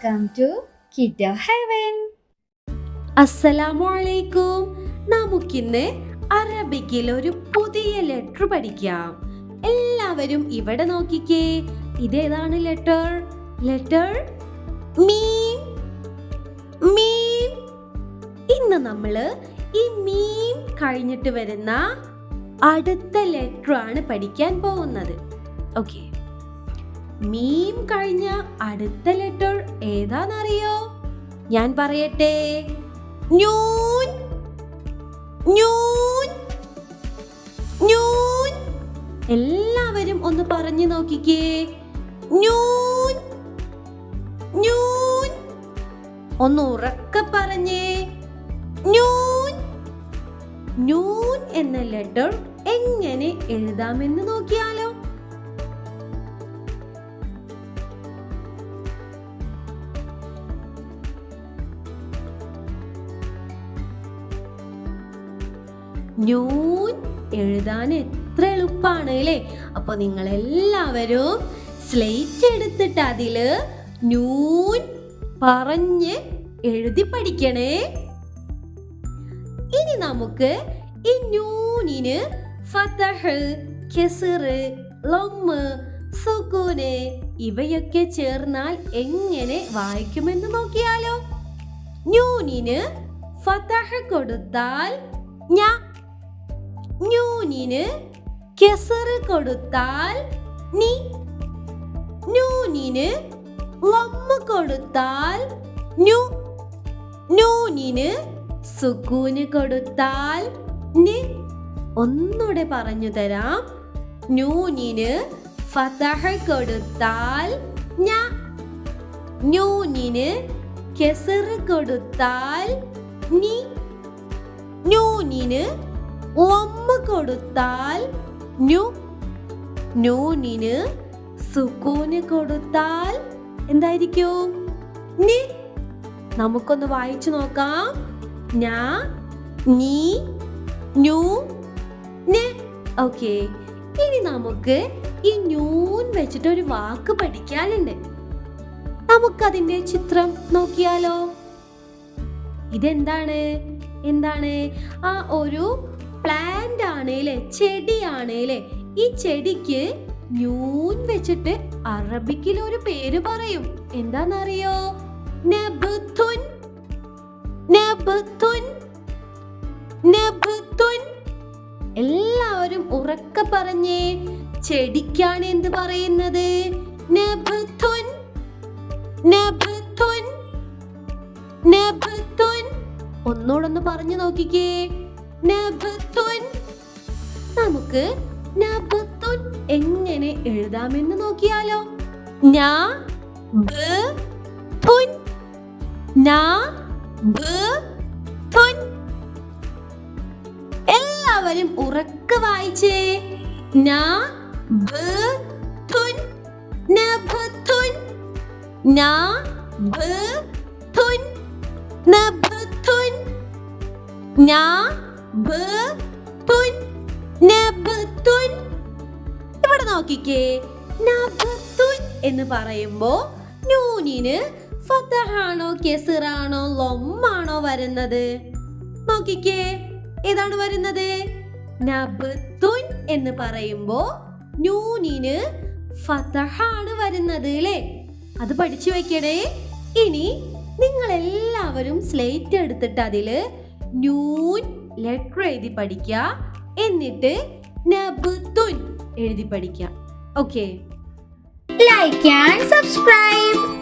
Welcome to കിഡോ heaven. അസ്സലാമലൈക്കും. നമുക്കിന്ന് അറബിക്കിൽ ഒരു പുതിയ ലെറ്റർ പഠിക്കാം. എല്ലാവരും ഇവിടെ നോക്കിക്കേ. ഇതേതാണ് ലെറ്റർ? ലെറ്റർ മീം. മീം. ഇന്ന് നമ്മള് ഈ മീം കഴിഞ്ഞിട്ട് വരുന്ന അടുത്ത ലെറ്റർ ആണ് പഠിക്കാൻ പോകുന്നത്. ഓക്കെ, മീം കഴിഞ്ഞ അടുത്ത ലെറ്റർ ഏതാണെന്നറിയോ? ഞാൻ പറയട്ടെ. ന്യൂൻ. ന്യൂൻ. ന്യൂൻ. എല്ലാവരും ഒന്ന് പറഞ്ഞു നോക്കിക്കേ. ന്യൂൻ. ന്യൂൻ. ഒന്ന് ഉറക്കെ പറഞ്ഞേ. ന്യൂൻ. ന്യൂൻ എന്ന ലെറ്റർ എങ്ങനെ എഴുതാമെന്ന് നോക്കിയാലോ? ന്യൂൻ എഴുതാൻ എത്ര എളുപ്പമാണ് അല്ലേ? അപ്പൊ നിങ്ങൾ എല്ലാവരും സ്ലേറ്റ് എടുത്തിട്ട് അതില് ന്യൂൻ പറഞ്ഞ് എഴുതി പഠിക്കണേ. ഇനി നമുക്ക് ഈ ന്യൂനിന് ഫതഹ്, കെസ്റ്, ലമ്മ്, സുകൂന് ഇവയൊക്കെ ചേർന്നാൽ എങ്ങനെ വായിക്കുമെന്ന് നോക്കിയാലോ? ന്യൂനിന് ഫതഹ് കൊടുത്താൽ ഞ. ന്യൂനിന് കെസ്റ് കൊടുത്താൽ നി. ന്യൂനിന് ലമ്മ് കൊടുത്താൽ ന്യു. ന്യൂനിന് സുകൂന് കൊടുത്താൽ നി. ഒന്നുകൂടെ പറഞ്ഞു തരാം. ന്യൂനിന് ഫതഹ് കൊടുത്താൽ ഞ. ന്യൂനിന് കെസ്റ് കൊടുത്താൽ നി. ന്യൂനിന് ലമ്മ് കൊടുത്താൽ ന്യു. ന്യൂനിന് സുകൂന് കൊടുത്താൽ എന്തായിരിക്കും? നി. നമുക്കൊന്ന് വായിച്ചു നോക്കാം. ഞ, നീ, ന്യൂ, നെ. ഓക്കെ, ഇനി നമുക്ക് ഈ ന്യൂൻ വെച്ചിട്ട് ഒരു വാക്ക് പഠിക്കാനുണ്ട്. നമുക്കതിന്റെ ചിത്രം നോക്കിയാലോ? ഇതെന്താണ്? എന്താണ്? ആ ഒരു പ്ലാന്റ് ആണേലേ, ചെടിയാണേലേ. ഈ ചെടിക്ക് ന്യൂൻ വെച്ചിട്ട് അറബിക്കിൽ ഒരു പേര് പറയും. എന്താന്നറിയോ? നബ്തുൻ. നബ്തുൻ. നബ്തുൻ. എല്ലാവരും ഉറക്കെ പറഞ്ഞേ. ചെടിക്കാണ് എന്ത് പറയുന്നത്? നബ്തുൻ. നബ്തുൻ. നബ്തുൻ. ഒന്നോടൊന്ന് പറഞ്ഞു നോക്കിക്കേ. നബ്തുൻ. നമുക്ക് നബ്തുൻ എങ്ങനെ എഴുതാമെന്ന് നോക്കിയാലോ? ന ബ തുൻ. ന ബ തുൻ. എല്ലാവരും ഉറക്കെ വായിച്ചേ. ന ബ തുൻ. നബ്തുൻ. ന ബ തുൻ. നബ്തുൻ. ന ബ തുൻ. നബ്തുൻ. ഇവിടെ നോക്കിക്കേ. നബ്തുൻ എന്ന് പറയുമ്പോ ന്യൂനിന് ഫതഹാണോ കെസ്റാണോ ലമ്മാണോ വരുന്നത്? നോക്കിക്കേ, ഏതാണ് വരുന്നത്? നബ്തുൻ എന്ന് പറയുമ്പോ ന്യൂനിന് ഫതഹാണ് വരുന്നത് അല്ലേ? അത് പഠിച്ചു വെക്കണേ. ഇനി നിങ്ങൾ എല്ലാവരും സ്ലേറ്റ് എടുത്തിട്ട് അതില് ന്യൂൻ ലെറ്റർ എഴുതി പഠിക്കുക. എന്നിട്ട് നബ്തുൻ എഴുതി പഠിക്കുക. Okay, like and subscribe.